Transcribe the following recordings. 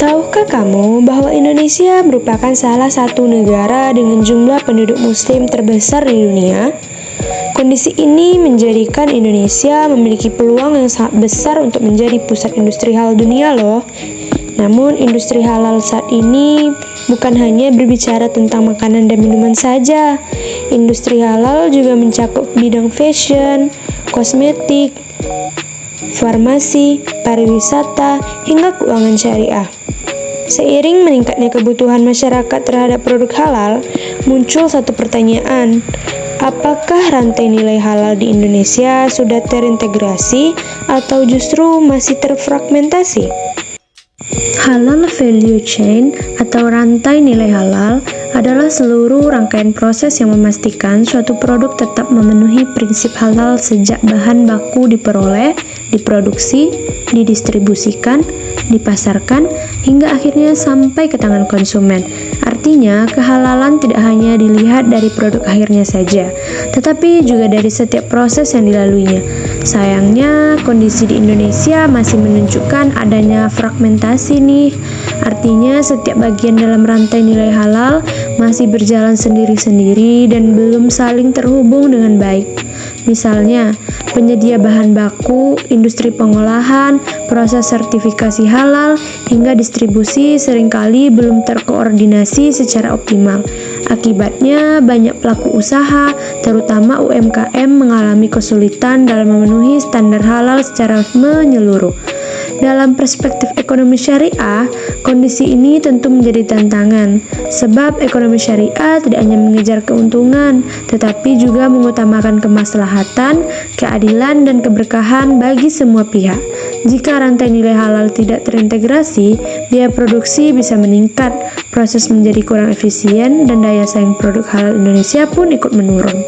Tahukah kamu bahwa Indonesia merupakan salah satu negara dengan jumlah penduduk muslim terbesar di dunia? Kondisi ini menjadikan Indonesia memiliki peluang yang sangat besar untuk menjadi pusat industri halal dunia loh. Namun industri halal saat ini bukan hanya berbicara tentang makanan dan minuman saja. Industri halal juga mencakup bidang fashion, kosmetik, farmasi, pariwisata, hingga keuangan syariah. Seiring meningkatnya kebutuhan masyarakat terhadap produk halal, muncul satu pertanyaan. Apakah rantai nilai halal di Indonesia sudah terintegrasi atau justru masih terfragmentasi? Halal value chain atau rantai nilai halal adalah seluruh rangkaian proses yang memastikan suatu produk tetap memenuhi prinsip halal sejak bahan baku diperoleh, diproduksi, didistribusikan, dipasarkan, hingga akhirnya sampai ke tangan konsumen. Artinya, kehalalan tidak hanya dilihat dari produk akhirnya saja, tetapi juga dari setiap proses yang dilaluinya. Sayangnya, kondisi di Indonesia masih menunjukkan adanya fragmentasi nih. Artinya, setiap bagian dalam rantai nilai halal masih berjalan sendiri-sendiri dan belum saling terhubung dengan baik. Misalnya, penyedia bahan baku, industri pengolahan, proses sertifikasi halal, hingga distribusi seringkali belum terkoordinasi secara optimal. Akibatnya, banyak pelaku usaha, terutama UMKM, mengalami kesulitan dalam memenuhi standar halal secara menyeluruh. Dalam perspektif ekonomi syariah, kondisi ini tentu menjadi tantangan, sebab ekonomi syariah tidak hanya mengejar keuntungan, tetapi juga mengutamakan kemaslahatan, keadilan, dan keberkahan bagi semua pihak. Jika rantai nilai halal tidak terintegrasi, biaya produksi bisa meningkat, proses menjadi kurang efisien, dan daya saing produk halal Indonesia pun ikut menurun.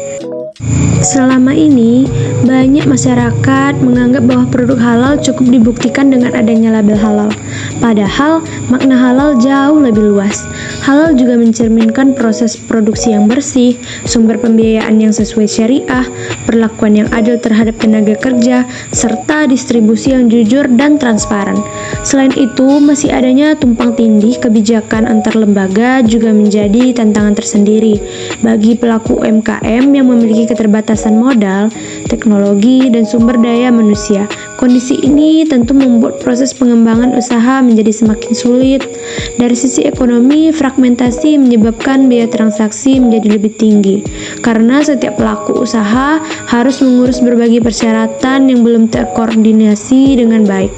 Selama ini, banyak masyarakat menganggap bahwa produk halal cukup dibuktikan dengan adanya label halal. Padahal, makna halal jauh lebih luas. Halal juga mencerminkan proses produksi yang bersih, sumber pembiayaan yang sesuai syariah, perlakuan yang adil terhadap tenaga kerja, serta distribusi yang jujur dan transparan. Selain itu, masih adanya tumpang tindih kebijakan antar lembaga juga menjadi tantangan tersendiri bagi pelaku UMKM yang memiliki keterbatasan modal, teknologi, dan sumber daya manusia. Kondisi ini tentu membuat proses pengembangan usaha menjadi semakin sulit. Dari sisi ekonomi, fragmentasi menyebabkan biaya transaksi menjadi lebih tinggi, karena setiap pelaku usaha harus mengurus berbagai persyaratan yang belum terkoordinasi dengan baik.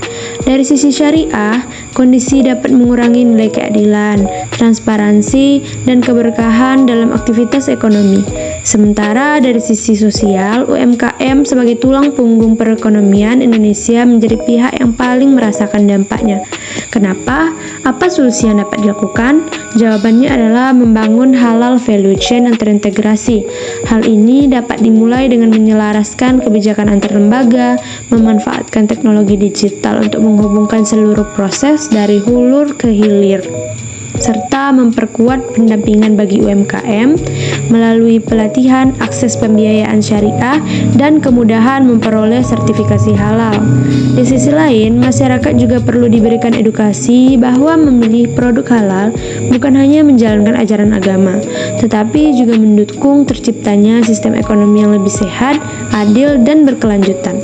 Dari sisi syariah, kondisi dapat mengurangi nilai keadilan, transparansi, dan keberkahan dalam aktivitas ekonomi. Sementara dari sisi sosial, UMKM sebagai tulang punggung perekonomian Indonesia menjadi pihak yang paling merasakan dampaknya. Kenapa? Apa solusi yang dapat dilakukan? Jawabannya adalah membangun halal value chain yang terintegrasi. Hal ini dapat dimulai dengan menyelaraskan kebijakan antar lembaga, memanfaatkan teknologi digital untuk menghubungkan seluruh proses dari hulu ke hilir, serta memperkuat pendampingan bagi UMKM melalui pelatihan, akses pembiayaan syariah, dan kemudahan memperoleh sertifikasi halal. Di sisi lain, masyarakat juga perlu diberikan edukasi bahwa memilih produk halal bukan hanya menjalankan ajaran agama, tetapi juga mendukung terciptanya sistem ekonomi yang lebih sehat, adil, dan berkelanjutan.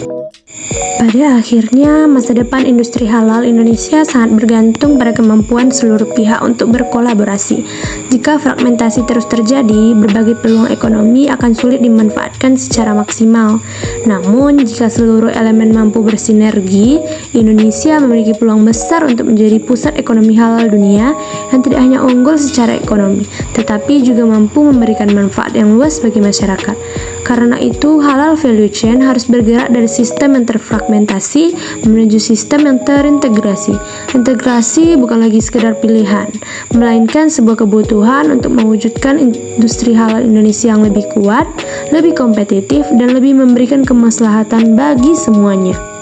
Pada akhirnya, masa depan industri halal Indonesia sangat bergantung pada kemampuan seluruh pihak untuk berkolaborasi. Jika fragmentasi terus terjadi, berbagai peluang ekonomi akan sulit dimanfaatkan secara maksimal. Namun, jika seluruh elemen mampu bersinergi, Indonesia memiliki peluang besar untuk menjadi pusat ekonomi halal dunia yang tidak hanya unggul secara ekonomi, tetapi juga mampu memberikan manfaat yang luas bagi masyarakat. Karena itu, halal value chain harus bergerak dari sistem yang terfragmentasi menuju sistem yang terintegrasi. Integrasi bukan lagi sekedar pilihan, melainkan sebuah kebutuhan untuk mewujudkan industri halal Indonesia yang lebih kuat, lebih kompetitif, dan lebih memberikan kemaslahatan bagi semuanya.